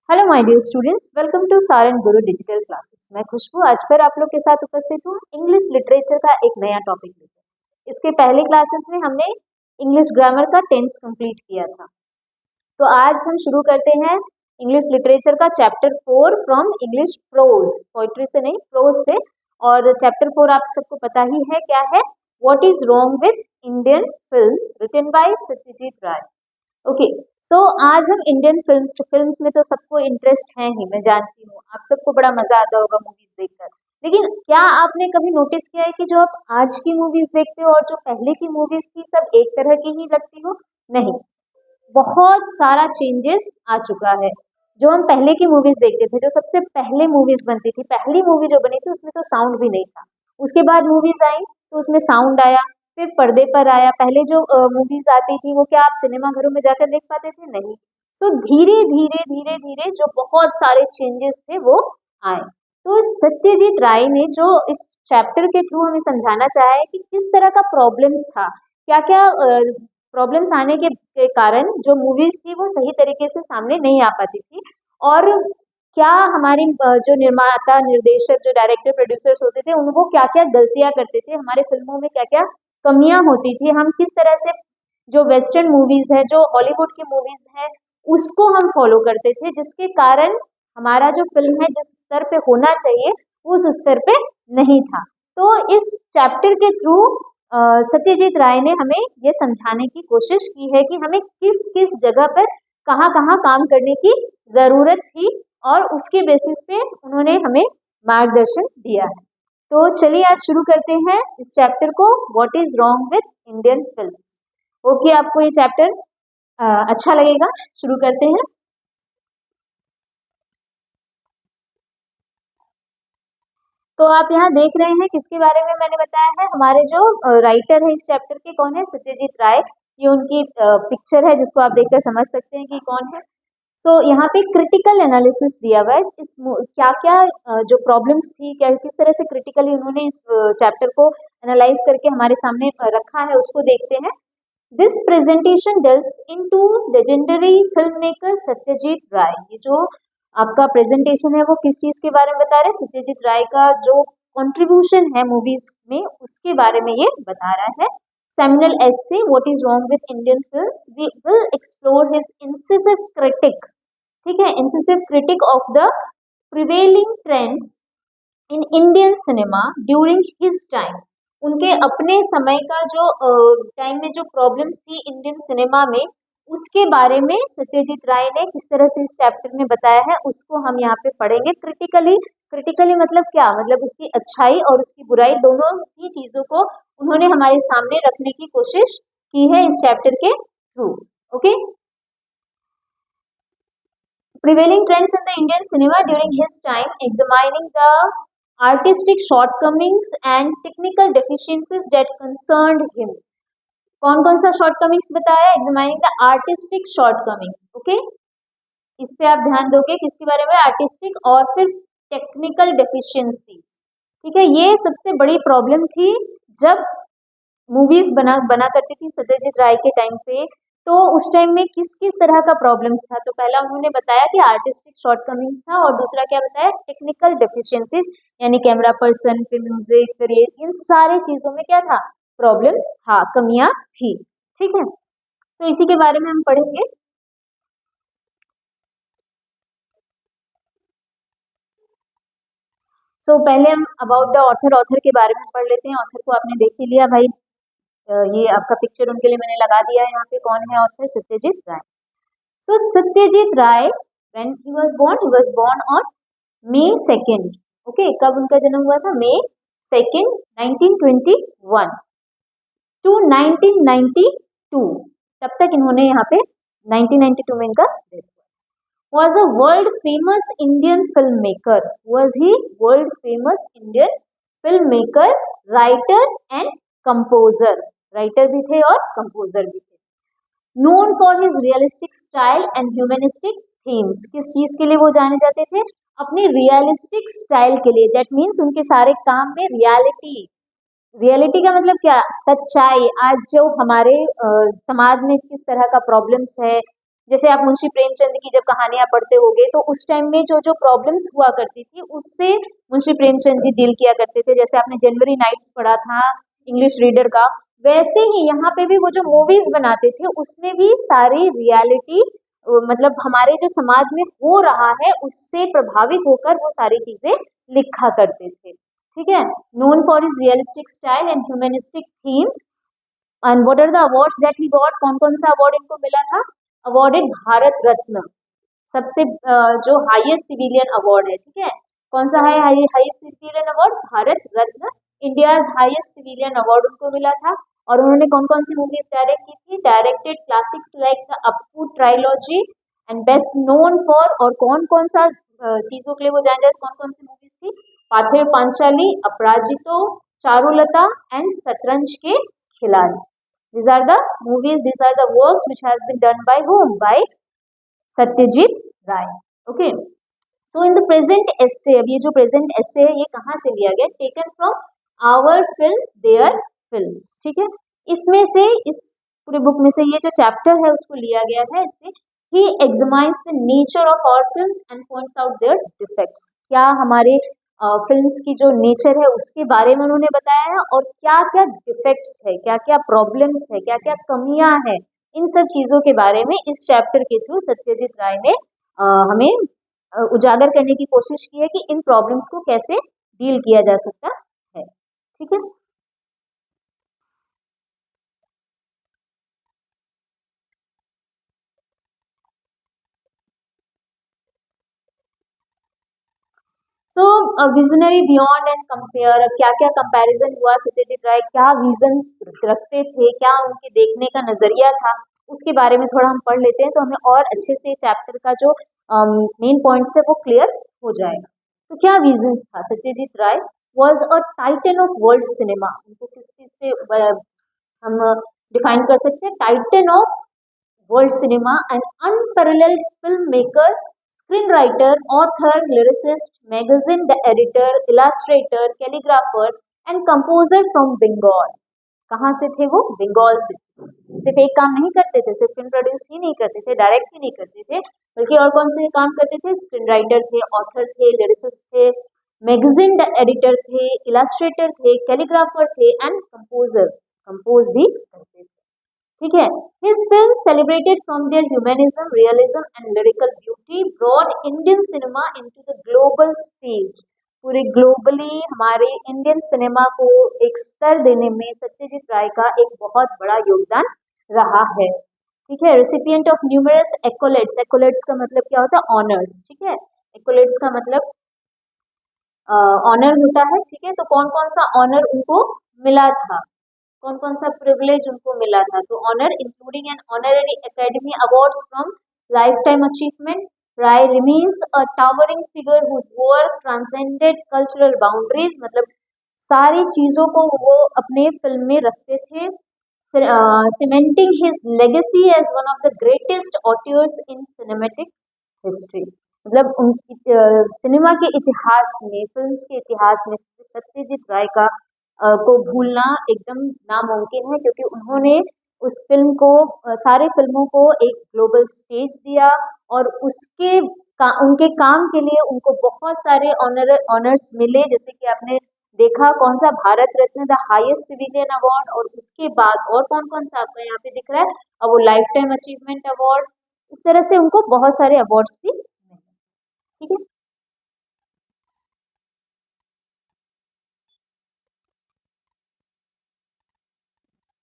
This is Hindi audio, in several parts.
Hello my dear students, welcome to Saran Guru digital classes. मैं खुशबू आज फिर आप लोग के साथ उपस्थित हूँ इंग्लिश लिटरेचर का एक नया टॉपिक लेकर। इसके पहले क्लासेस में हमने इंग्लिश ग्रामर का टेंस कंप्लीट किया था। तो आज हम शुरू करते हैं इंग्लिश लिटरेचर का chapter 4 from English pros, poetry से नहीं प्रोज से। और चैप्टर 4 आप सबको पता ही है क्या है, what is wrong with Indian films, written by Satyajit Ray. Okay, so आज हम इंडियन फिल्म्स में तो सबको इंटरेस्ट है ही, मैं जानती हूँ आप सबको बड़ा मजा आता होगा मूवीज देखकर। लेकिन क्या आपने कभी नोटिस किया है कि जो आप आज की मूवीज देखते हो और जो पहले की मूवीज थी सब एक तरह की ही लगती हो? नहीं, बहुत सारा चेंजेस आ चुका है। जो हम पहले की मूवीज देखते थे, जो सबसे पहले मूवीज बनती थी, पहली मूवी जो बनी थी उसमें तो साउंड भी नहीं था। उसके बाद मूवीज आई तो उसमें साउंड आया, फिर पर्दे पर आया। पहले जो मूवीज आती थी वो क्या आप सिनेमा घरों में जाकर देख पाते थे? नहीं। सो धीरे धीरे धीरे धीरे जो बहुत सारे चेंजेस थे वो आए। तो सत्यजीत राय ने जो इस चैप्टर के थ्रू हमें समझाना चाहा है कि किस तरह का प्रॉब्लम्स था, क्या क्या प्रॉब्लम्स आने के कारण जो मूवीज थी वो सही तरीके से सामने नहीं आ पाती थी, और क्या हमारी जो निर्माता निर्देशक जो डायरेक्टर प्रोड्यूसर्स होते थे उनको क्या क्या गलतियां करते थे, हमारे फिल्मों में क्या क्या कमियां होती थी, हम किस तरह से जो वेस्टर्न मूवीज है, जो हॉलीवुड की मूवीज है, उसको हम फॉलो करते थे, जिसके कारण हमारा जो फिल्म है जिस स्तर पे होना चाहिए उस स्तर पे नहीं था। तो इस चैप्टर के थ्रू सत्यजीत राय ने हमें ये समझाने की कोशिश की है कि हमें किस किस जगह पर कहाँ कहाँ काम करने की जरूरत थी, और उसके बेसिस पे उन्होंने हमें मार्गदर्शन दिया है। तो चलिए आज शुरू करते हैं इस चैप्टर को, what is wrong with Indian films. Okay, आपको ये चैप्टर अच्छा लगेगा। शुरू करते हैं। तो आप यहाँ देख रहे हैं किसके बारे में मैंने बताया है, हमारे जो राइटर है इस चैप्टर के, कौन है? सत्यजीत राय। ये उनकी पिक्चर है जिसको आप देखकर समझ सकते हैं कि कौन है। सो यहाँ पे क्रिटिकल एनालिसिस दिया हुआ है, इस क्या क्या जो प्रॉब्लम्स थी, क्या किस तरह से क्रिटिकली उन्होंने इस चैप्टर को एनालाइज करके हमारे सामने रखा है, उसको देखते हैं। This presentation delves into legendary film maker Satyajit Ray. ये जो आपका प्रेजेंटेशन है वो किस चीज के बारे में बता रहे हैं? सत्यजीत राय का जो कंट्रीब्यूशन है मूवीज में उसके बारे में ये बता रहा है। Seminal essay what is wrong with Indian films, we will explore his incisive critique, ठीक है, incisive critique of the prevailing trends in Indian cinema during his time. उनके अपने समय का जो टाइम में जो प्रॉब्लम्स थी इंडियन सिनेमा में, उसके बारे में सत्यजीत राय ने किस तरह से इस चैप्टर में बताया है, उसको हम यहाँ पे पढ़ेंगे क्रिटिकली। क्रिटिकली मतलब क्या? मतलब उसकी अच्छाई और उसकी बुराई दोनों ही चीजों को उन्होंने हमारे सामने रखने की कोशिश की है इस चैप्टर के through. Okay, prevailing trends in the Indian cinema during his time, examining the artistic shortcomings and technical deficiencies that concerned him. कौन कौन सा शॉर्टकमिंग्स बताया? Examining the artistic shortcomings. Okay, इस पे आप ध्यान दोगे किसके बारे में? आर्टिस्टिक और फिर टेक्निकल डेफिशिएंसी। ठीक है, ये सबसे बड़ी प्रॉब्लम थी जब मूवीज बना बना करती थी सत्यजीत राय के टाइम पे। तो उस टाइम में किस किस तरह का प्रॉब्लम्स था? तो पहला उन्होंने बताया कि आर्टिस्टिक शॉर्टकमिंग्स था, और दूसरा क्या बताया? टेक्निकल डेफिशिएंसीज, यानी कैमरा पर्सन, फिर म्यूजिक, फिर ये इन सारे चीजों में क्या था? प्रॉब्लम्स था, कमियां थी। ठीक है, तो इसी के बारे में हम पढ़ेंगे। सो पहले हम अबाउट द ऑथर, ऑथर के बारे में पढ़ लेते हैं। ऑथर को आपने देख ही लिया भाई, ये आपका पिक्चर उनके लिए मैंने लगा दिया है यहाँ पे। कौन है author? Satyajit Ray. So Satyajit Ray, when he was born on May 2nd। Okay, कब उनका जन्म हुआ था? May 2nd 1921 to 1992। तब तक इन्होंने यहाँ पे 1992 में इनका डेथ हुआ। was a world famous Indian filmmaker, was he world famous Indian filmmaker, writer and composer, writer भी थे और कंपोजर भी थे। known for his realistic style and humanistic themes, किस चीज के लिए वो जाने जाते थे? अपनी रियलिस्टिक स्टाइल के लिए। दैट मीन्स उनके सारे काम में रियलिटी, रियलिटी का मतलब क्या? सच्चाई। आज जो हमारे समाज में किस तरह का प्रॉब्लम्स है, जैसे आप मुंशी प्रेमचंद की जब कहानियां पढ़ते होगे तो उस टाइम में जो जो प्रॉब्लम्स हुआ करती थी उससे मुंशी प्रेमचंद जी डील किया करते थे। जैसे आपने जनवरी नाइट्स पढ़ा था इंग्लिश रीडर का, वैसे ही यहाँ पे भी वो जो मूवीज बनाते थे उसमें भी सारी रियलिटी मतलब हमारे जो समाज में हो रहा है उससे प्रभावित होकर वो सारी चीजें लिखा करते थे। ठीक है, known for his realistic style and humanistic themes. And what are the awards that he got, कौन कौन सा अवार्ड इनको मिला था? अवार्डेड भारत रत्न, सबसे जो हाईएस्ट सिविलियन अवार्ड है। ठीक है, कौन सा है highest civilian award? Bharat Ratna, India's highest civilian award उनको मिला था। और उन्होंने कौन कौन सी मूवीज डायरेक्ट की थी? Directed classics like the Appu trilogy and best known for, और कौन कौन सा चीजों के लिए वो जाने जाते, कौन कौन सी मूवीज थी? पाथिर पांचाली, अपराजितो, चारुलता एंड शतरंज के खिलाड़ी। These are the movies, these are the works which has been done by whom? By Satyajit Ray. Okay, so in the present essay, अब ये जो प्रेजेंट एसे है ये कहाँ से लिया गया? Taken from our films their films. ठीक है, इसमें से इस पूरे बुक में से ये जो चैप्टर है उसको लिया गया है। इससे ही examines the nature of our films and points out their defects. क्या हमारे फिल्म्स की जो नेचर है उसके बारे में उन्होंने बताया है, और क्या क्या डिफेक्ट्स है, क्या क्या प्रॉब्लम्स है, क्या क्या कमियां हैं, इन सब चीजों के बारे में इस चैप्टर के थ्रू सत्यजीत राय ने हमें उजागर करने की कोशिश की है कि इन प्रॉब्लम्स को कैसे डील किया जा सकता है। ठीक है, तो विजनरी बियॉन्ड एंड कंपेयर, क्या क्या कंपैरिजन हुआ, सत्यजीत राय क्या विजन रखते थे, क्या उनके देखने का नजरिया था, उसके बारे में थोड़ा हम पढ़ लेते हैं तो हमें और अच्छे से चैप्टर का जो मेन पॉइंट्स है वो क्लियर हो जाएगा। तो क्या विजन्स था? Satyajit Ray was a titan of world cinema. उनको किस चीज से हम डिफाइन कर सकते हैं? Titan of world cinema, an unparalleled film maker, screen writer, author, lyricist, magazine editor, illustrator, calligrapher and composer from Bengal. कहाँ से थे वो? बंगाल से। सिर्फ एक काम नहीं करते थे, सिर्फ फिल्म प्रोड्यूस ही नहीं करते थे, डायरेक्ट ही नहीं करते थे, बल्कि और कौन से काम करते थे? स्क्रीन राइटर थे, ऑथर थे, लिरिसिस्ट थे, मैगजीन एडिटर थे, इलास्ट्रेटर थे, कैलीग्राफर थे एंड कंपोजर, कंपोज भी करते थे। ठीक है, his film celebrated from their humanism, realism and lyrical beauty, broad Indian cinema into the global stage. पूरे ग्लोबली हमारे इंडियन सिनेमा को एक स्तर देने में सत्यजीत राय का एक बहुत बड़ा योगदान रहा है। ठीक है, रेसिपिएंट ऑफ न्यूमरस एक्कोलेट्स, एक्कोलेट्स का मतलब क्या होता है? ऑनर्स। ठीक है, एक्कोलेट्स का मतलब ऑनर होता है। ठीक है, तो कौन कौन सा ऑनर उनको मिला था, कौन कौन सा प्रिविलेज उनको मिला था? तो honour including an honorary academy awards from life time achievement. Ray remains a towering figure whose work transcended cultural boundaries, मतलब सारी चीजों को वो अपने फिल्म में रखते थे। Cementing his legacy as one of the greatest auteurs in cinematic history, मतलब उनकी सिनेमा के इतिहास में, फिल्म्स के इतिहास में सत्यजीत राय का को भूलना एकदम नामुमकिन है, क्योंकि उन्होंने उस फिल्म को सारे फिल्मों को एक ग्लोबल स्टेज दिया, और उनके काम के लिए उनको बहुत सारे ऑनर्स मिले। जैसे कि आपने देखा कौन सा? Bharat Ratna, the highest civilian award, और उसके बाद और कौन कौन सा आपका यहाँ पे दिख रहा है? और वो लाइफ टाइम अचीवमेंट अवार्ड। इस तरह से उनको बहुत सारे अवार्ड्स भी मिले। ठीक है,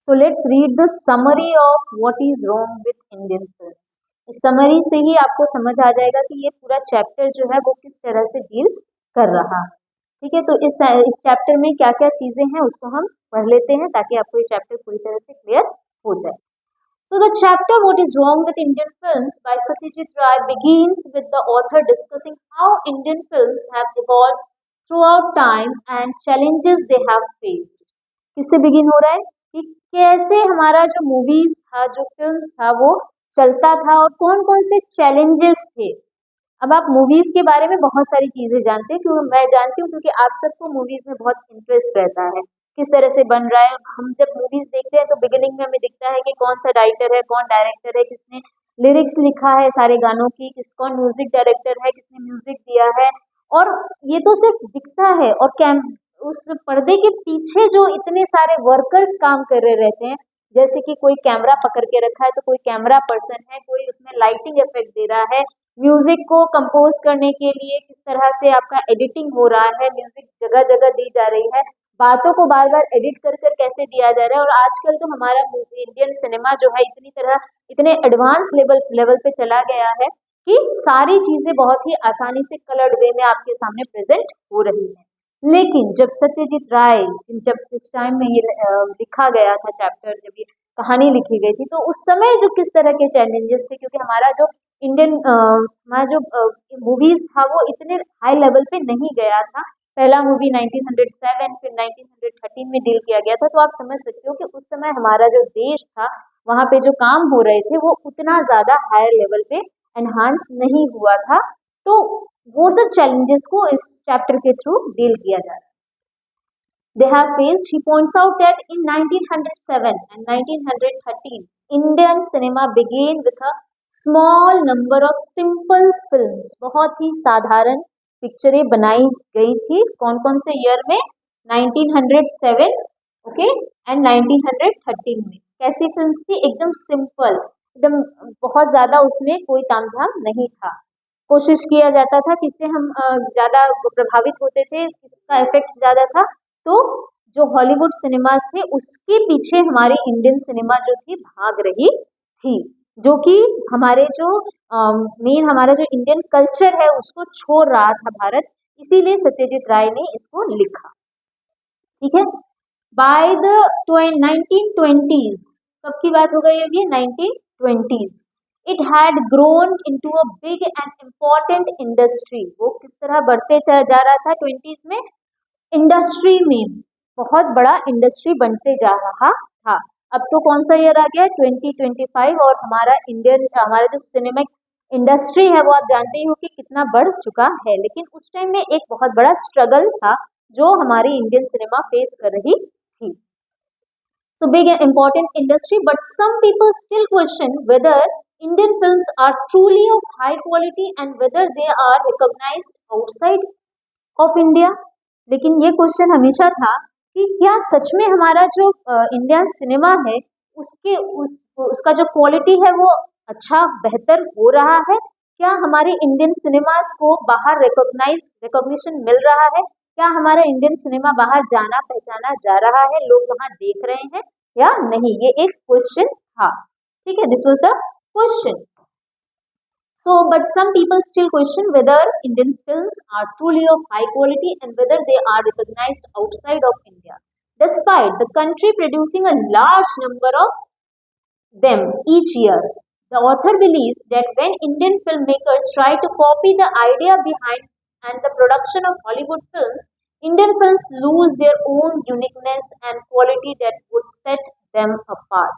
so let's read the summary of what is wrong with Indian films. इस समरी से ही आपको समझ आ जाएगा कि ये पूरा चैप्टर जो है वो किस तरह से डील कर रहा है। ठीक है, तो इस चैप्टर में क्या क्या चीजें हैं उसको हम पढ़ लेते हैं ताकि आपको ये चैप्टर पूरी तरह से क्लियर हो जाए। So the chapter "What is Wrong with Indian Films" by Satyajit Ray begins with the author discussing how Indian films have evolved throughout time and challenges they have faced. किससे बिगिन हो रहा है? कि कैसे हमारा जो मूवीज था, जो फिल्म्स था, वो चलता था और कौन कौन से चैलेंजेस थे। अब आप मूवीज के बारे में बहुत सारी चीजें जानते हैं, क्यों? मैं जानती हूँ क्योंकि आप सबको मूवीज में बहुत इंटरेस्ट रहता है, किस तरह से बन रहा है। हम जब मूवीज देखते हैं तो बिगिनिंग में हमें दिखता है कि कौन सा राइटर है, कौन डायरेक्टर है, किसने लिरिक्स लिखा है सारे गानों की, कौन म्यूजिक डायरेक्टर है, किसने म्यूजिक दिया है। और ये तो सिर्फ दिखता है, और उस पर्दे के पीछे जो इतने सारे वर्कर्स काम कर रहे रहते हैं, जैसे कि कोई कैमरा पकड़ के रखा है तो कोई कैमरा पर्सन है, कोई उसमें लाइटिंग इफेक्ट दे रहा है, म्यूजिक को कंपोज करने के लिए किस तरह से आपका एडिटिंग हो रहा है, म्यूजिक जगह जगह दी जा रही है, बातों को बार बार एडिट कर कर कैसे दिया जा रहा है। और आजकल तो हमारा मूवी इंडियन सिनेमा जो है इतने एडवांस लेवल लेवल पे चला गया है कि सारी चीजें बहुत ही आसानी से कलर्ड वे में आपके सामने प्रेजेंट हो रही है। लेकिन जब सत्यजीत राय, जब जिस टाइम में ये लिखा गया था चैप्टर, जब ये कहानी लिखी गई थी, तो उस समय जो किस तरह के चैलेंजेस थे, क्योंकि हमारा जो इंडियन हमारा जो मूवीज था वो इतने हाई लेवल पे नहीं गया था। पहला मूवी 1907 फिर 1913 में डील किया गया था, तो आप समझ सकते हो कि उस समय हमारा जो देश था वहाँ पे जो काम हो रहे थे वो उतना ज्यादा हायर लेवल पे एनहांस नहीं हुआ था। तो वो सब चैलेंजेस को इस चैप्टर के थ्रू डील किया जा रहा है। They have faced, she points out that in 1907 and 1913, Indian cinema began with a small number of simple films. बहुत ही साधारण पिक्चरें बनाई गई थी। कौन कौन से ईयर में? 1907, ओके, एंड 1913 में। कैसी फिल्म्स थी? एकदम सिंपल, एकदम बहुत ज्यादा उसमें कोई तामझाम नहीं था। कोशिश किया जाता था किससे हम ज्यादा प्रभावित होते थे, किसका इफेक्ट ज्यादा था, तो जो हॉलीवुड सिनेमास थे उसके पीछे हमारी इंडियन सिनेमा जो थी भाग रही थी, जो कि हमारे जो मेन हमारा जो इंडियन कल्चर है उसको छोड़ रहा था भारत। इसीलिए सत्यजीत राय ने इसको लिखा। ठीक है, बाय द 1920s, कब की बात हो गई है ये? 1920s, it had grown into a big and important industry. वो किस तरह बढ़ते जा रहा था 20s में? इंडस्ट्री में बहुत बड़ा इंडस्ट्री बनते जा रहा था। अब तो कौन सा ईयर आ गया? 2025, और हमारा जो सिनेमिक इंडस्ट्री है वो आप जानते ही हो कि कितना बढ़ चुका है। लेकिन उस टाइम में एक बहुत बड़ा स्ट्रगल था जो हमारी इंडियन सिनेमा फेस कर रही थी। So big and important industry, but some people still question whether Indian films are truly of high quality and whether they are recognized outside of India। लेकिन ये क्वेश्चन हमेशा था कि क्या सच में हमारा जो इंडियन सिनेमा है उसका जो क्वालिटी है वो अच्छा बेहतर हो रहा है? क्या हमारे इंडियन सिनेमास को बाहर रिकॉग्निशन मिल रहा है? क्या हमारा इंडियन सिनेमा बाहर जाना पहचाना जा रहा है? लोग वहां देख रहे हैं या नहीं? ये एक क्वेश्चन था। ठीक है, this was the question. So, but some people still question whether Indian films are truly of high quality and whether they are recognized outside of India, despite the country producing a large number of them each year. The author believes that when Indian filmmakers try to copy the idea behind and the production of Hollywood films, Indian films lose their own uniqueness and quality that would set them apart.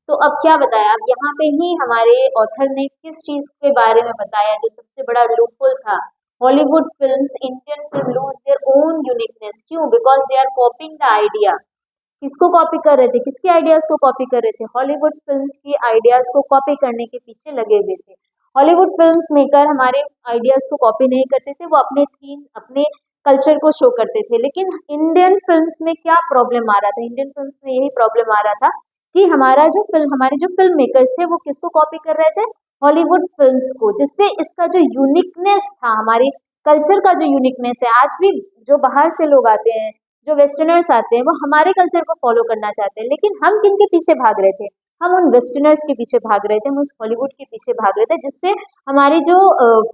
तो अब क्या बताया? अब यहाँ पे ही हमारे ऑथर ने किस चीज के बारे में बताया जो सबसे बड़ा लूपहोल था? Hollywood films, Indian film lose their own uniqueness. क्यों? Because they are copying the idea. किसको कॉपी कर रहे थे? किसके आइडियाज को कॉपी कर रहे थे? हॉलीवुड फिल्म्स की आइडियाज को कॉपी करने के पीछे लगे हुए थे। हॉलीवुड फिल्म्स मेकर हमारे आइडियाज को कॉपी नहीं करते थे, वो अपने थीम, अपने कल्चर को शो करते थे। लेकिन इंडियन फिल्म्स में क्या प्रॉब्लम आ रहा था? इंडियन फिल्म्स में यही प्रॉब्लम आ रहा था कि हमारे जो फिल्म मेकर्स थे वो किसको कॉपी कर रहे थे? हॉलीवुड फिल्म्स को, जिससे इसका जो यूनिकनेस था, हमारे कल्चर का जो यूनिकनेस है, आज भी जो बाहर से लोग आते हैं, जो वेस्टर्नर्स आते हैं, वो हमारे कल्चर को फॉलो करना चाहते हैं। लेकिन हम किन के पीछे भाग रहे थे? हम उन वेस्टर्नर्स के पीछे भाग रहे थे, हम उस हॉलीवुड के पीछे भाग रहे थे, जिससे हमारी जो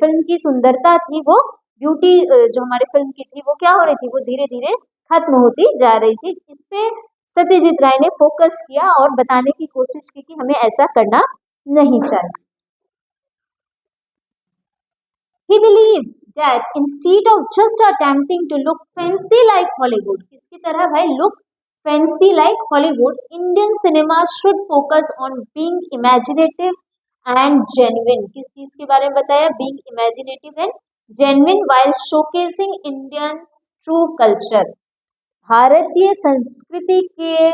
फिल्म की सुंदरता थी, वो ब्यूटी जो हमारे फिल्म की थी, वो क्या हो रही थी? वो धीरे धीरे खत्म होती जा रही थी। इस पे सत्यजीत राय ने फोकस किया और बताने की कोशिश की कि हमें ऐसा करना नहीं चाहिए। He believes that instead of just attempting to look fancy like Hollywood, किसकी तरह भाई? look fancy like Hollywood, Indian cinema should focus on being imaginative and genuine। किस चीज के बारे में बताया? being imaginative and genuine while showcasing Indian's true culture। भारतीय संस्कृति के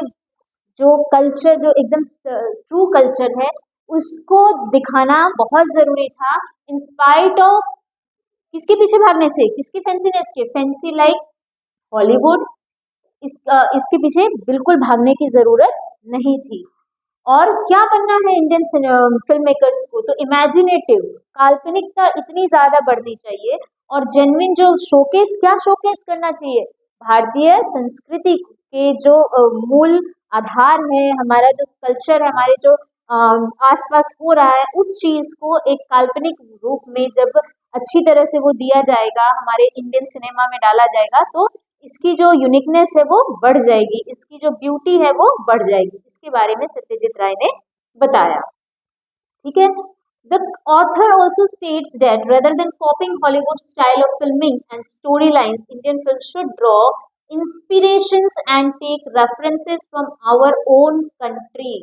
जो कल्चर, जो एकदम ट्रू कल्चर है, उसको दिखाना बहुत जरूरी था, इन स्पाइट ऑफ किसके पीछे भागने से, किसकी फैंसीनेस के, फैंसी लाइक हॉलीवुड, इसके पीछे बिल्कुल भागने की जरूरत नहीं थी। और क्या बनना है इंडियन फिल्म मेकर्स को, तो इमेजिनेटिव, काल्पनिकता इतनी ज्यादा बढ़नी चाहिए, और जेन्युइन जो शोकेस, क्या शोकेस करना चाहिए, भारतीय संस्कृति के जो मूल आधार है, हमारा जो कल्चर है, हमारे जो आसपास हो रहा है, उस चीज को एक काल्पनिक रूप में जब अच्छी तरह से वो दिया जाएगा, हमारे इंडियन सिनेमा में डाला जाएगा, तो इसकी जो यूनिकनेस है वो बढ़ जाएगी, इसकी जो ब्यूटी है वो बढ़ जाएगी। इसके बारे में सत्यजीत राय ने बताया। ठीक है, the author also states that rather than copying Hollywood style of filming and story lines, Indian film should draw inspirations and take references from our own country.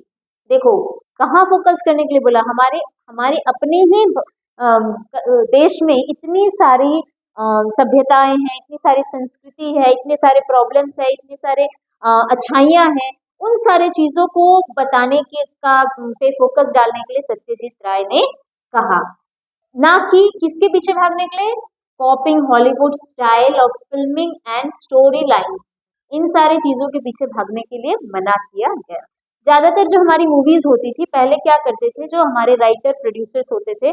देखो कहाँ फोकस करने के लिए बोला, हमारे हमारे अपने ही देश में इतनी सारी सभ्यताएं हैं, इतनी सारी संस्कृति है, इतने सारे प्रॉब्लम्स है, इतने सारे अच्छाइयाँ हैं, उन सारे चीजों को बताने के का पे फोकस डालने के लिए सत्यजीत राय ने कहा, ना कि किसके पीछे भागने के लिए, copying Hollywood style of filming and story lines, इन सारी चीजों के पीछे भागने के लिए मना किया गया। ज्यादातर जो हमारी मूवीज होती थी पहले क्या करते थे, जो हमारे राइटर प्रोड्यूसर्स होते थे,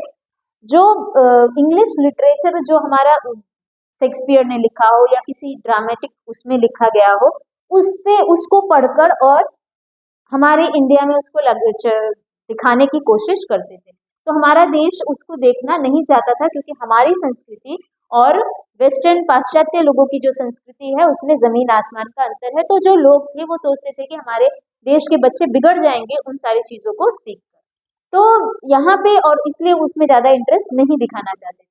जो इंग्लिश लिटरेचर जो हमारा शेक्सपियर ने लिखा हो या किसी ड्रामेटिक उसमें लिखा गया हो, उस पे उसको पढ़कर और हमारे इंडिया में उसको दिखाने की कोशिश करते थे। तो हमारा देश उसको देखना नहीं चाहता था, क्योंकि हमारी संस्कृति और वेस्टर्न पाश्चात्य लोगों की जो संस्कृति है उसमें जमीन आसमान का अंतर है। तो जो लोग थे वो सोचते थे कि हमारे देश के बच्चे बिगड़ जाएंगे उन सारी चीजों को सीख, तो यहाँ पे, और इसलिए उसमें ज्यादा इंटरेस्ट नहीं दिखाना चाहते थे।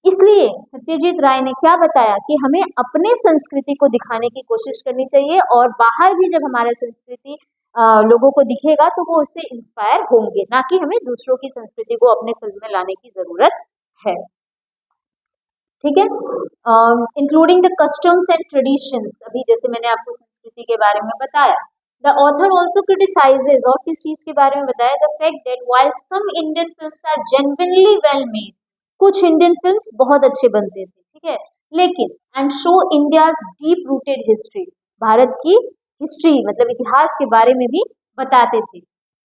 इसलिए सत्यजीत राय ने क्या बताया कि हमें अपने संस्कृति को दिखाने की कोशिश करनी चाहिए, और बाहर भी जब हमारा संस्कृति लोगों को दिखेगा तो वो उससे इंस्पायर होंगे, ना कि हमें दूसरों की संस्कृति को अपने फिल्म में लाने की जरूरत है। ठीक है, including the customs and traditions, अभी जैसे मैंने आपको संस्कृति के बारे में बताया। The author also criticizes, और किस चीज के बारे में बताया, the fact that while some Indian films are genuinely well made, कुछ इंडियन फिल्म्स बहुत अच्छे बनते थे, ठीक है, लेकिन and show India's deep rooted history, Bharat की हिस्ट्री मतलब इतिहास के बारे में भी बताते थे,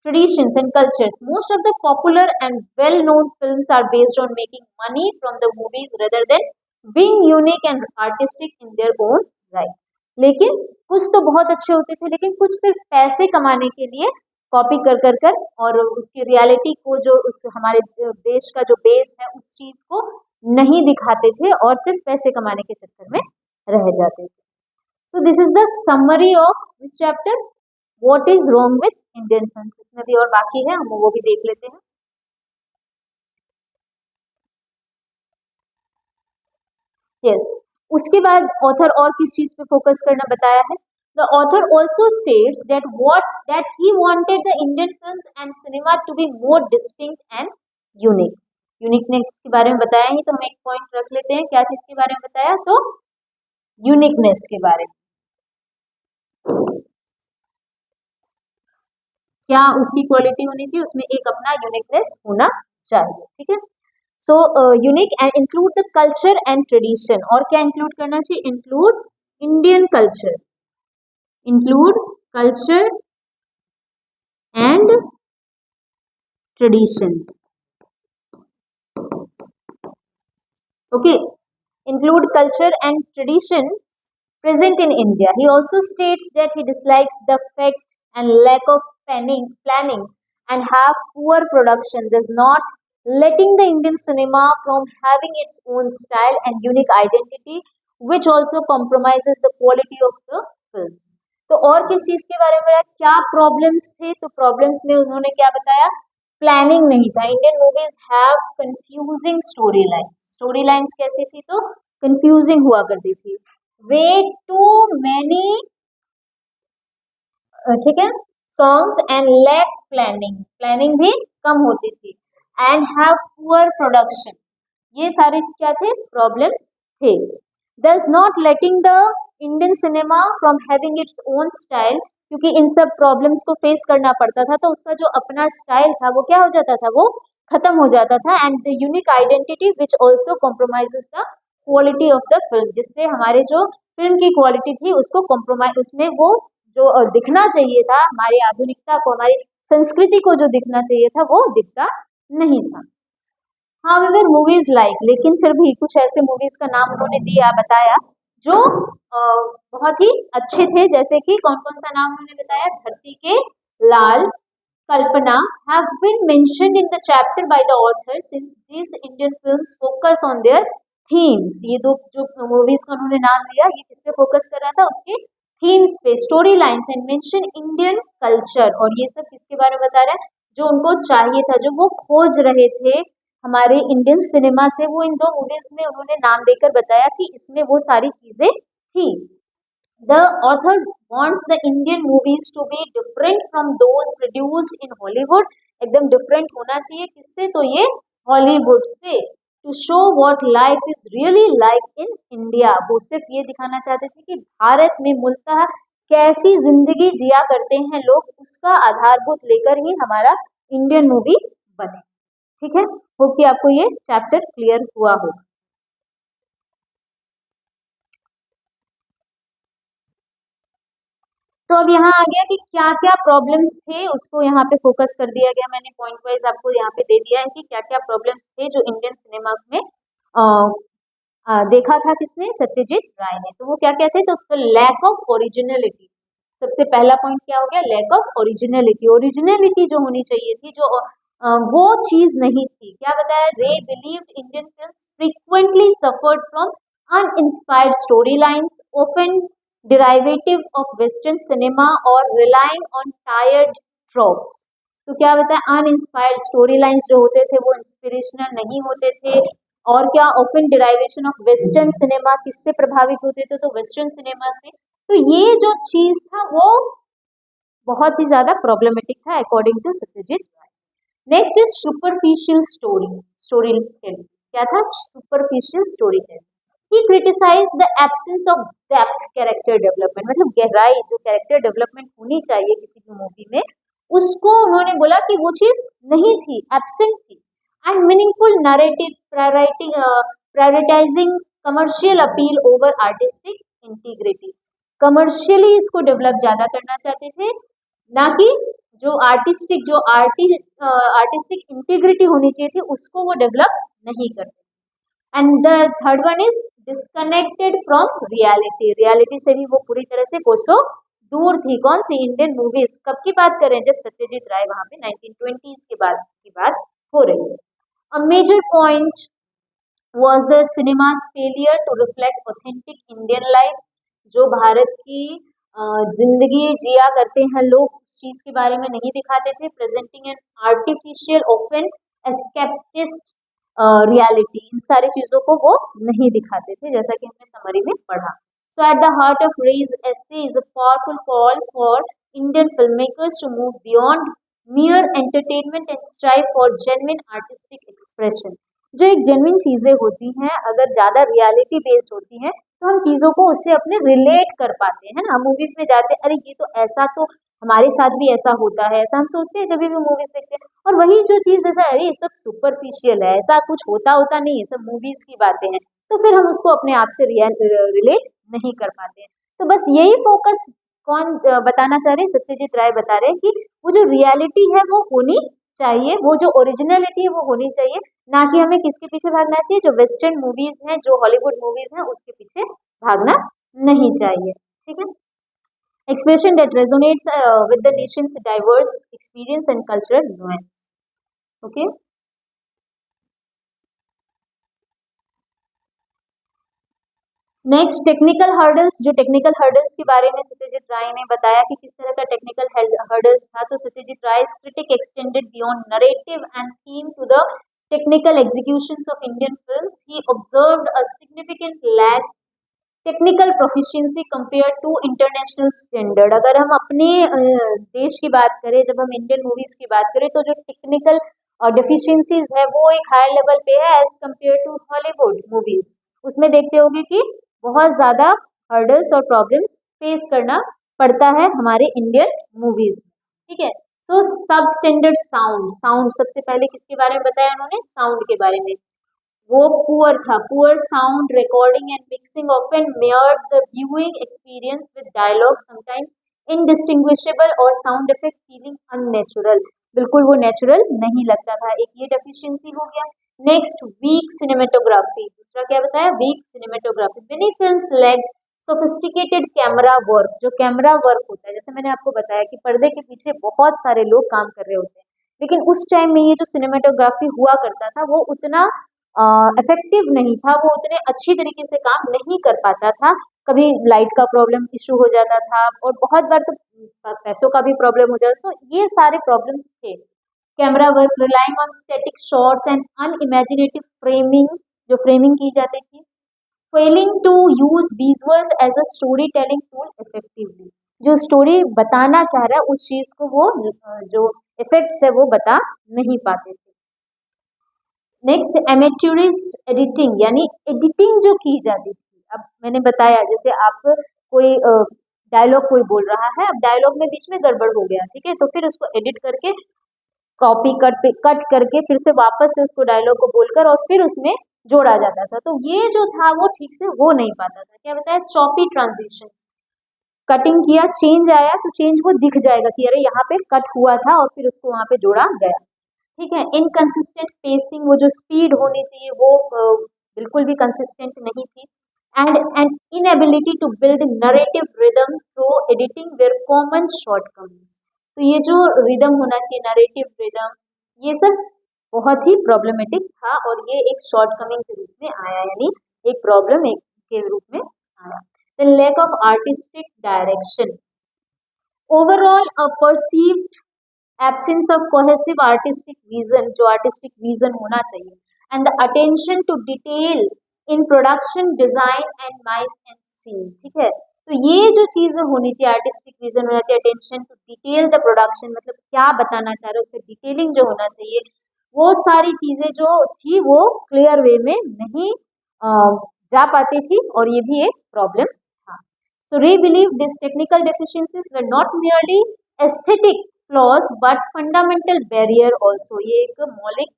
traditions and cultures. Most of the popular and well-known films are based on making money from the movies rather than being unique and artistic in their own right. लेकिन कुछ तो बहुत अच्छे होते थे, लेकिन कुछ सिर्फ पैसे कमाने के लिए कॉपी कर कर कर और उसकी रियलिटी को, जो उस हमारे देश का जो बेस है, उस चीज को नहीं दिखाते थे और सिर्फ पैसे कमाने के चक्कर में रह जाते थे। तो this is the summary of this chapter, what is wrong with Indian films. इसमें भी और बाकी है, हम वो भी देख लेते हैं। यस, उसके बाद ऑथर और किस चीज पे फोकस करना बताया है। The author also states that he wanted the Indian films and cinema to be more distinct and unique. Uniqueness के बारे में बताया ही, तो हम एक पॉइंट रख लेते हैं, क्या चीज के बारे में बताया, तो यूनिकनेस के बारे में, क्या उसकी क्वालिटी होनी चाहिए, उसमें एक अपना यूनिकनेस होना चाहिए। ठीक है, so unique and include the culture and tradition, और क्या इंक्लूड करना चाहिए, include Indian culture, include culture and tradition. Okay, include culture and traditions present in India. He also states that he dislikes the fact and lack of planning and have poor production, thus not letting the Indian cinema from having its own style and unique identity, which also compromises the quality of the films. तो और किस चीज के बारे में, क्या प्रॉब्लम्स थे, तो प्रॉब्लम्स में उन्होंने क्या बताया, प्लानिंग नहीं था। Indian movies have confusing story lines, story lines कैसी थी, तो कंफ्यूजिंग हुआ करती थी। वे टू मैनी, ठीक है, songs and lack planning, planning भी कम होती थी, एंड हैव पुअर प्रोडक्शन, ये सारे क्या थे, प्रॉब्लम्स थे। Thus not letting the Indian cinema from having its own style, क्योंकि इन सब प्रॉब्लम्स को फेस करना पड़ता था, तो उसका जो अपना स्टाइल था वो क्या हो जाता था, वो खत्म हो जाता था। And the unique identity which also compromises the quality of the film, जिससे हमारे जो फिल्म की क्वालिटी थी उसको कॉम्प्रोमाइज, उसमें वो जो दिखना चाहिए था, हमारी आधुनिकता को, हमारी संस्कृति को जो दिखना चाहिए था वो दिखता नहीं था। हाउएवर मूवीज लाइक, लेकिन फिर भी कुछ ऐसे मूवीज का नाम उन्होंने दिया, बताया, जो बहुत ही अच्छे थे, जैसे कि कौन कौन सा नाम उन्होंने बताया, धरती के लाल, कल्पना have been mentioned in the chapter by the author since these Indian films focus on their themes। ये दो जो मूवीज का उन्होंने नाम दिया, ये किस पे फोकस कर रहा था, उसके थीम्स पे, story lines and mention Indian culture, और ये सब किसके बारे में बता रहा है, जो उनको चाहिए था, जो वो खोज रहे थे हमारे इंडियन सिनेमा से, वो इन दो मूवीज में उन्होंने नाम देकर बताया कि इसमें वो सारी चीजें थी। The author wants the Indian movies to be different from those produced in Hollywood। एकदम डिफरेंट होना चाहिए, किससे, तो ये हॉलीवुड से। To show what life is really like in India, वो सिर्फ ये दिखाना चाहते थे कि भारत में मूलतः कैसी जिंदगी जिया करते हैं लोग, उसका आधारभूत लेकर ही हमारा इंडियन मूवी बने। ठीक है, होप कि आपको ये चैप्टर क्लियर हुआ होगा। तो अब यहाँ आ गया कि क्या क्या प्रॉब्लम्स थे, उसको यहाँ पे फोकस कर दिया गया, मैंने पॉइंट वाइज आपको यहाँ पे दे दिया है कि क्या क्या प्रॉब्लम्स थे जो इंडियन सिनेमा में देखा था किसने, सत्यजीत राय ने। तो वो क्या क्या थे, तो लैक ऑफ ओरिजिनलिटी, सबसे पहला पॉइंट क्या हो गया, लैक ऑफ ओरिजिनलिटी। ओरिजिनलिटी जो होनी चाहिए थी, जो वो चीज नहीं थी। क्या बताया, Ray believed Indian films frequently suffered from uninspired story lines, often derivative of western cinema or relying on tired tropes। तो क्या बताया, अनइंस्पायर्ड स्टोरी लाइन्स जो होते थे वो इंस्पिरेशनल नहीं होते थे, और क्या, often derivation of western cinema, किससे प्रभावित होते थे, तो वेस्टर्न सिनेमा से। तो ये जो चीज था वो बहुत ही ज्यादा प्रॉब्लमेटिक था according to Satyajit Ray. Next is superficial story telling. क्या था, superficial story telling. He criticized the absence of depth character development, मतलब गहराई, जो कैरेक्टर डेवलपमेंट होनी चाहिए किसी भी मूवी में, उसको उन्होंने बोला कि वो चीज नहीं थी, एब्सेंट थी। And meaningful narratives, prioritising commercial appeal over artistic integrity. Commercially इसको डेवलप ज्यादा करना चाहते थे, ना कि जो आर्टिस्टिक इंटीग्रिटी होनी चाहिए थी उसको वो डेवलप नहीं करते। And the third one is disconnected from reality, reality से भी वो पूरी तरह से कोसों दूर थी। कौन सी, इंडियन मूवीज। कब की बात करें, जब सत्यजीत राय वहां पे 1920s के बाद की बात हो रही है। A major point was the cinema's failure to reflect authentic Indian life। जो भारत की जिंदगी जिया करते हैं लोग, उस चीज के बारे में नहीं दिखाते थे। Presenting an artificial often escapist reality, इन सारी चीजों को वो नहीं दिखाते थे, जैसा कि हमने समरी में पढ़ा। So at the heart of Ray's essay is a powerful call for Indian filmmakers to move beyond mere entertainment and strive for genuine artistic expression। जो एक जेन्युइन चीजें होती हैं, अगर ज्यादा रियलिटी बेस्ड होती हैं, तो हम चीजों को उससे अपने रिलेट कर पाते हैं ना। मूवीज में जाते हैं, अरे ये तो ऐसा, तो हमारे साथ भी ऐसा होता है, ऐसा हम सोचते हैं जब भी मूवीज देखते हैं। और वही जो चीज ऐसा, अरे ये सब सुपरफिशियल है, ऐसा कुछ होता नहीं है, सब मूवीज की बातें हैं, तो फिर हम उसको अपने आप से रिलेट नहीं कर पाते हैं। तो बस यही फोकस कौन बताना चाह रहे हैं, सत्यजीत राय बता रहे हैं कि वो जो रियलिटी है वो होनी चाहिए, वो जो ओरिजिनलिटी है वो होनी चाहिए, ना कि हमें किसके पीछे भागना चाहिए, जो वेस्टर्न मूवीज हैं, जो हॉलीवुड मूवीज हैं, उसके पीछे भागना नहीं चाहिए। ठीक है, expression that resonates with the nation's diverse experience and cultural nuance। Okay, next technical hurdles. जो टेक्निकल हर्डल्स के बारे में सत्यजीत राय ने बताया कि किस तरह का टेक्निकल हर्डल्स था, तो सत्यजीत राय critic extended beyond narrative and theme to the technical executions of Indian films। He observed a significant lag technical proficiency compare to international standard. अगर हम अपने देश की बात करें, जब हम इंडियन मूवीज की बात करें, तो जो टेक्निकल डेफिशिएंसीज है वो एक हाई लेवल पे है as compare to Hollywood movies. उसमें देखते होंगे कि बहुत ज्यादा हर्डल्स और प्रॉब्लम्स फेस करना पड़ता है हमारे इंडियन मूवीज में, ठीक है। तो सब स्टैंडर्ड साउंड, साउंड सबसे पहले किसके बारे में बताया उन्होंने, साउंड के बारे में। वो पुअर था, poor sound recording and mixing often marred the viewing experience with dialogue sometimes indistinguishable और साउंड इफेक्ट फीलिंग अननेचुरल, बिल्कुल वो नेचुरल नहीं लगता था, एक ये डेफिशिएंसी हो गया। नेक्स्ट वीक सिनेमेटोग्राफी, दूसरा क्या बताया, weak cinematography. Many films lack sophisticated camera work, जो कैमरा वर्क होता है, जैसे मैंने आपको बताया कि पर्दे के पीछे बहुत सारे लोग काम कर रहे होते हैं, लेकिन उस टाइम में ये जो सिनेमेटोग्राफी हुआ करता था वो उतना इफेक्टिव नहीं था, वो उतने अच्छी तरीके से काम नहीं कर पाता था, कभी लाइट का प्रॉब्लम इशू हो जाता था और बहुत बार तो पैसों का भी प्रॉब्लम हो जाता, तो ये सारे प्रॉब्लम्स थे। Camera work relying on static shots and unimaginative framing, जो फ्रेमिंग की जाती थी, failing to use visuals as a story telling tool effectively, जो स्टोरी बताना चाह रहा है उस चीज को वो जो इफेक्ट्स है वो बता नहीं पाते थे। नेक्स्ट एमेच्योरिस्ट एडिटिंग, यानी एडिटिंग जो की जाती थी, अब मैंने बताया जैसे आप कोई डायलॉग कोई बोल रहा है, अब डायलॉग में बीच में गड़बड़ हो गया, ठीक है, तो फिर उसको एडिट करके कॉपी कट करके फिर से वापस से उसको डायलॉग को बोलकर और फिर उसमें जोड़ा जाता था, तो ये जो था वो ठीक से हो नहीं पाता था। क्या बताया, चॉपी ट्रांजिशन, कटिंग किया चेंज आया तो चेंज वो दिख जाएगा कि अरे यहाँ पे कट हुआ था और फिर उसको वहां पे जोड़ा गया, ठीक है। इनकंसिस्टेंट पेसिंग, वो जो स्पीड होनी चाहिए वो बिल्कुल भी कंसिस्टेंट नहीं थी। And an inability to build narrative rhythm through editing were common shortcomings, तो ये जो रिदम होना चाहिए, नरेटिव रिदम, ये सब बहुत ही प्रॉब्लमेटिक था और ये एक शॉर्टकमिंग के रूप में आया, यानी एक प्रॉब्लम एक के रूप में आया। The lack of artistic direction, overall a perceived absence of cohesive artistic vision, जो आर्टिस्टिक विजन होना चाहिए, and the attention to detail in production design and mise en scene, ठीक है। तो ये जो चीजें होनी चाहिए, आर्टिस्टिक विजन होना चाहिए, attention to detail the production, मतलब क्या बताना चाह रहे हो उसका डिटेलिंग जो होना चाहिए, वो सारी चीजें जो थी वो क्लियर वे में नहीं जा पाती थी और ये भी एक प्रॉब्लम था। So Ray believed these technical deficiencies were not merely aesthetic flaws but fundamental barrier also, ये एक मौलिक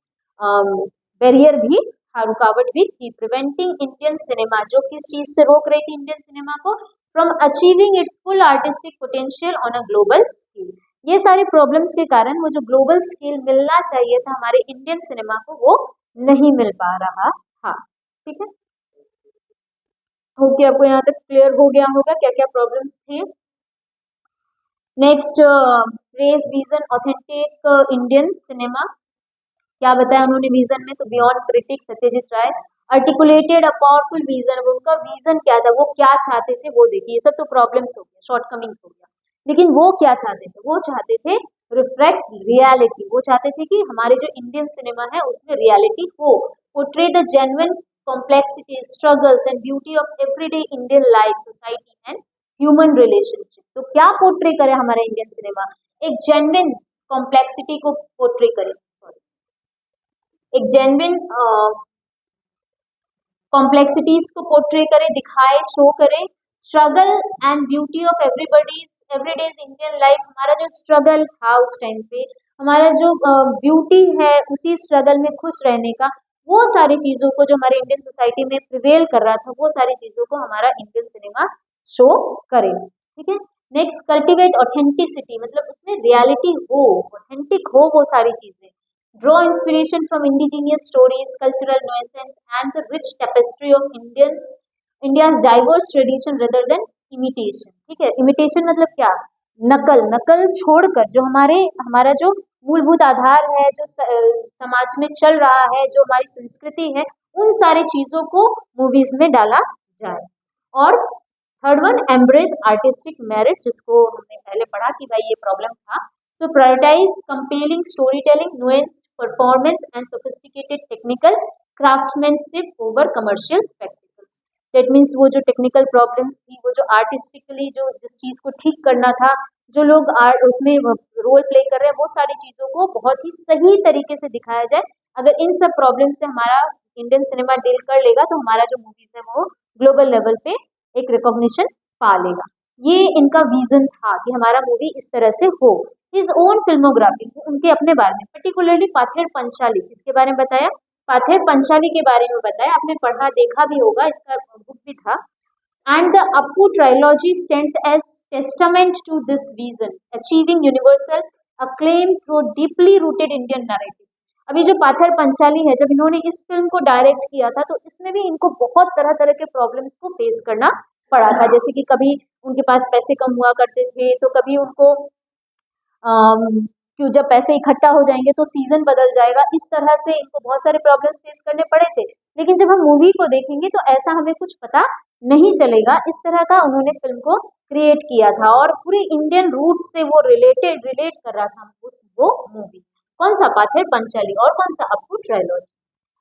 बैरियर भी था, रुकावट भी थी, preventing Indian cinema, जो किस चीज से रोक रही थी इंडियन सिनेमा को, from achieving its full artistic potential on a global scale। ये सारी प्रॉब्लम्स के कारण वो जो ग्लोबल स्केल मिलना चाहिए था हमारे इंडियन सिनेमा को वो नहीं मिल पा रहा था, ठीक है। ओके, आपको यहाँ तक क्लियर हो गया होगा क्या क्या प्रॉब्लम्स थे। Next, Ray's vision authentic Indian cinema, क्या बताया उन्होंने विजन में, तो beyond critique Satyajit Ray articulated a powerful vision, उनका विजन क्या था, वो क्या चाहते थे वो देखिए, ये सब तो प्रॉब्लम्स हो गया, शॉर्टकमिंग्स हो गया, लेकिन वो क्या चाहते थे, वो चाहते थे रिफ्लेक्ट रियलिटी, वो चाहते थे कि हमारे जो इंडियन सिनेमा है उसमें रियलिटी हो, portray the genuine complexity struggles and beauty of everyday Indian life society and human relationship, तो क्या पोर्ट्रे करे हमारा इंडियन सिनेमा, एक जेन्युइन कॉम्प्लेक्सिटी को पोर्ट्रे करे, एक जेन्युइन कॉम्प्लेक्सिटीज को पोर्ट्रे करे, दिखाए, शो करे, struggle and beauty of everyday's Indian life, हमारा जो स्ट्रगल था उस टाइम पे, हमारा जो ब्यूटी है उसी स्ट्रगल में खुश रहने का, वो सारी चीजों को जो हमारे इंडियन सोसाइटी में प्रिवेल कर रहा था वो सारी चीजों को हमारा इंडियन सिनेमा शो करे, ठीक है। नेक्स्ट, कल्टिवेट ऑथेंटिसिटी, मतलब उसमें रियलिटी हो, ऑथेंटिक हो वो सारी चीजें, draw inspiration from indigenous stories, cultural nuances, and the rich tapestry of India's diverse tradition rather than imitation, ठीक है। imitation मतलब क्या, नकल, नकल छोड़कर जो हमारा जो मूलभूत आधार है, जो समाज में चल रहा है, जो हमारी संस्कृति है, उन सारी चीजों को मूवीज में डाला जाए। और third one, embrace artistic merit, जिसको हमने पहले पढ़ा कि भाई ये प्रॉब्लम था, तो prioritize compelling story telling, nuanced performance and sophisticated technical craftsmanship over commercial spectacles, that means वो जो टेक्निकल प्रॉब्लम्स थी, वो जो आर्टिस्टिकली जो जिस चीज को ठीक करना था, जो लोग उसमें रोल प्ले कर रहे हैं, वो सारी चीजों को बहुत ही सही तरीके से दिखाया जाए। अगर इन सब प्रॉब्लम से हमारा इंडियन सिनेमा डील कर लेगा तो हमारा जो मूवीज है वो ग्लोबल लेवल पे एक रिकॉग्निशन पा लेगा, ये इनका विजन था कि हमारा मूवी इस तरह से हो। हिज ओन फिल्मोग्राफी, उनके अपने बारे में, पर्टिकुलरली पाथेर पंचाली, इसके बारे में बताया, पाथेर पंचाली के बारे में बताया। आपने पढ़ा देखा भी होगा, इसका बुक भी था। And the Appu trilogy stands as testament to this vision, achieving universal acclaim through deeply rooted Indian narrative. अभी जो पाथर पंचाली है, जब इन्होंने इस फिल्म को डायरेक्ट किया था, तो इसमें भी इनको बहुत तरह तरह के प्रॉब्लम्स को फेस करना पड़ा था। जैसे कि कभी उनके पास पैसे कम हुआ करते थे, तो कभी उनको क्यों जब पैसे इकट्ठा हो जाएंगे तो सीजन बदल जाएगा, इस तरह से इनको बहुत सारे प्रॉब्लम्स फेस करने पड़े थे। लेकिन जब हम मूवी को देखेंगे तो ऐसा हमें कुछ पता नहीं चलेगा। इस तरह का उन्होंने फिल्म को क्रिएट किया था और पूरे इंडियन रूट से वो रिलेट कर रहा था वो मूवी। कौन सा? पाथेर पंचाली। और कौन सा? Appu trilogy.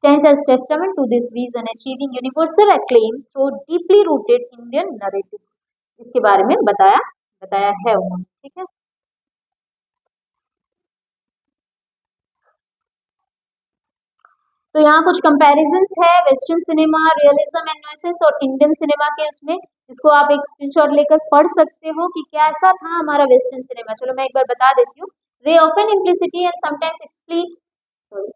stands as testament to this vision, achieving universal acclaim through deeply rooted Indian narratives. इसके बारे में बताया है उन्होंने। ठीक है, तो यहाँ कुछ कंपैरिजंस है western cinema, realism and nuisance और इंडियन सिनेमा के उसमें, इसको आप एक स्क्रीनशॉट लेकर पढ़ सकते हो कि कैसा था हमारा वेस्टर्न सिनेमा। चलो मैं एक बार बता देती हूँ। Ray often implicitly and sometimes explain, sorry,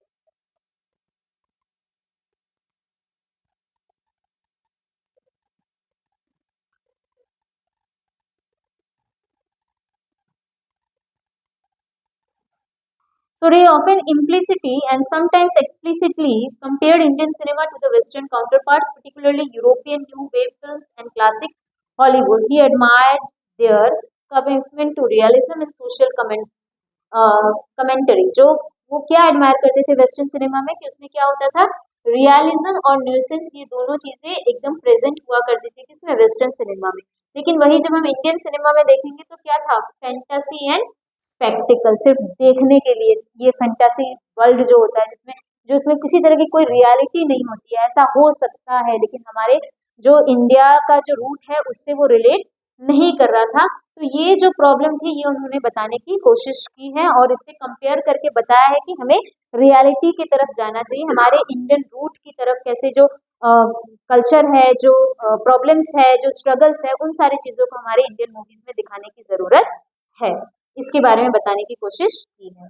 so they often implicitly and sometimes explicitly compared Indian cinema to the Western counterparts, particularly European new wave films and classic Hollywood. He admired their commitment to realism and social commentary. जो वो क्या एडमायर करते थे वेस्टर्न सिनेमा में कि उसमें क्या होता था, रियलिज्म और न्यूसेंस, ये दोनों चीजें एकदम प्रेजेंट हुआ करती थी किसमें? वेस्टर्न सिनेमा में। लेकिन वही जब हम इंडियन सिनेमा में देखेंगे तो क्या था? फैंटेसी एंड स्पेक्टिकल, सिर्फ देखने के लिए। ये फैंटेसी वर्ल्ड जो होता है जिसमें किसी तरह की कोई रियलिटी नहीं होती है, ऐसा हो सकता है लेकिन हमारे जो इंडिया का जो रूट है उससे वो रिलेट नहीं कर रहा था। तो ये जो प्रॉब्लम थी ये उन्होंने बताने की कोशिश की है और इससे कंपेयर करके बताया है कि हमें रियलिटी की तरफ जाना चाहिए, हमारे इंडियन रूट की तरफ, कैसे जो कल्चर है, जो प्रॉब्लम्स है, जो स्ट्रगल्स है, उन सारी चीजों को हमारे इंडियन मूवीज में दिखाने की जरूरत है। इसके बारे में बताने की कोशिश की है।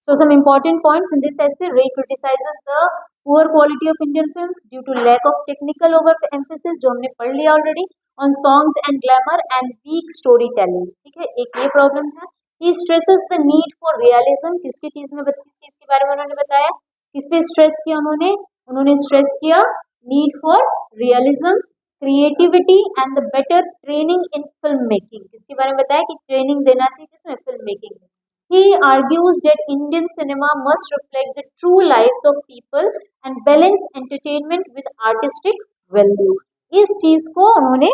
So some important points in this essay, Ray criticizes the poor quality of Indian films due to lack of technical overemphasis, जो हमने पढ़ लिया already, on songs and glamour and weak storytelling। ठीक है, एक ये प्रॉब्लम है। He stresses the need for realism, किस चीज के बारे में उन्होंने बताया, किस पे स्ट्रेस किया उन्होंने स्ट्रेस किया need for realism, creativity and the better training in film making. किसके बारे में बताया कि ट्रेनिंग देना चाहिए किसमें? फिल्म मेकिंग में। He argues that Indian cinema must reflect the true lives of people and balance entertainment with artistic value। इस चीज को उन्होंने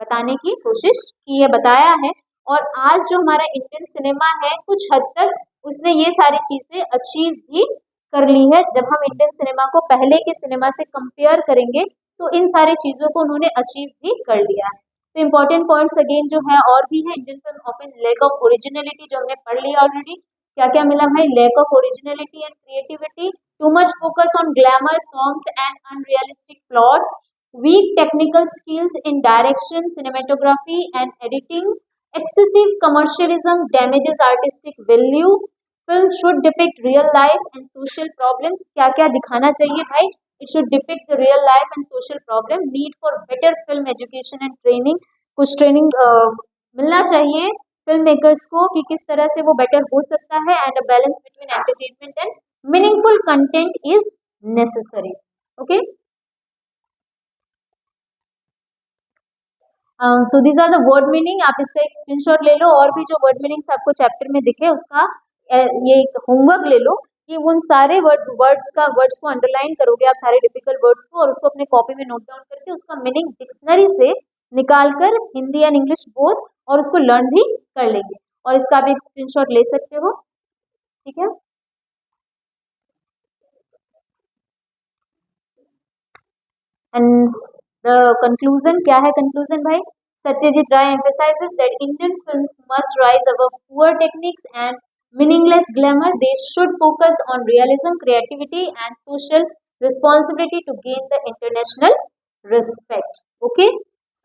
बताने की कोशिश की है, बताया है। और आज जो हमारा इंडियन सिनेमा है कुछ हद तक उसने ये सारी चीजें अचीव भी कर ली है। जब हम इंडियन सिनेमा को पहले के सिनेमा से कंपेयर करेंगे तो इन सारी चीजों को उन्होंने अचीव भी कर लिया है। तो इम्पोर्टेंट पॉइंट्स अगेन जो है और भी है, Indian film often lack of originality, जो हमने पढ़ लिया ऑलरेडी। क्या क्या मिला भाई? Lack of originality and creativity, too much focus on glamour songs and unrealistic plots, weak technical skills in direction, cinematography and editing, excessive commercialism damages artistic value, film should depict real life and social problems। क्या क्या दिखाना चाहिए भाई? It should depict the real life and social problem, need for better film education and training, कुछ ट्रेनिंग मिलना चाहिए फिल्म मेकर्स को कि किस तरह से वो बेटर हो सकता है, and a balance between entertainment and meaningful content is necessary. Okay, तो these are the word meaning. आप इसका एक स्क्रीनशॉट ले लो और भी जो वर्ड मीनिंग्स आपको चैप्टर में दिखे उसका ये एक होमवर्क ले लो कि उन सारे वर्ड्स को अंडरलाइन करोगे आप, सारे डिफिकल्ट वर्ड्स को, और उसको अपने कॉपी में नोट डाउन करके उसका मीनिंग डिक्शनरी से निकाल कर हिंदी एंड इंग्लिश बोथ, और उसको लर्न भी कर लेंगे। और इसका भी एक स्क्रीनशॉट ले सकते हो। ठीक है, एंड द कंक्लूजन क्या है? कंक्लूजन भाई, Satyajit Ray emphasizes that Indian films must rise above poor techniques and meaningless glamour. They should focus on realism, creativity, and social responsibility to gain the international respect. Okay,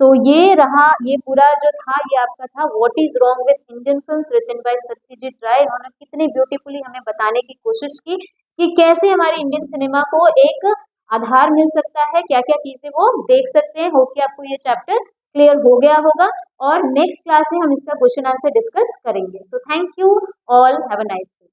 so ये रहा, ये पूरा जो था ये आपका था what is wrong with Indian films written by Satyajit Ray. इन्होंने कितनी ब्यूटीफुली हमें बताने की कोशिश की कि कैसे हमारे इंडियन सिनेमा को एक आधार मिल सकता है, क्या क्या चीजें वो देख सकते हैं। होप कि आपको ये चैप्टर क्लियर हो गया होगा और नेक्स्ट क्लास में हम इसका क्वेश्चन आंसर डिस्कस करेंगे। So thank you all, have a nice day.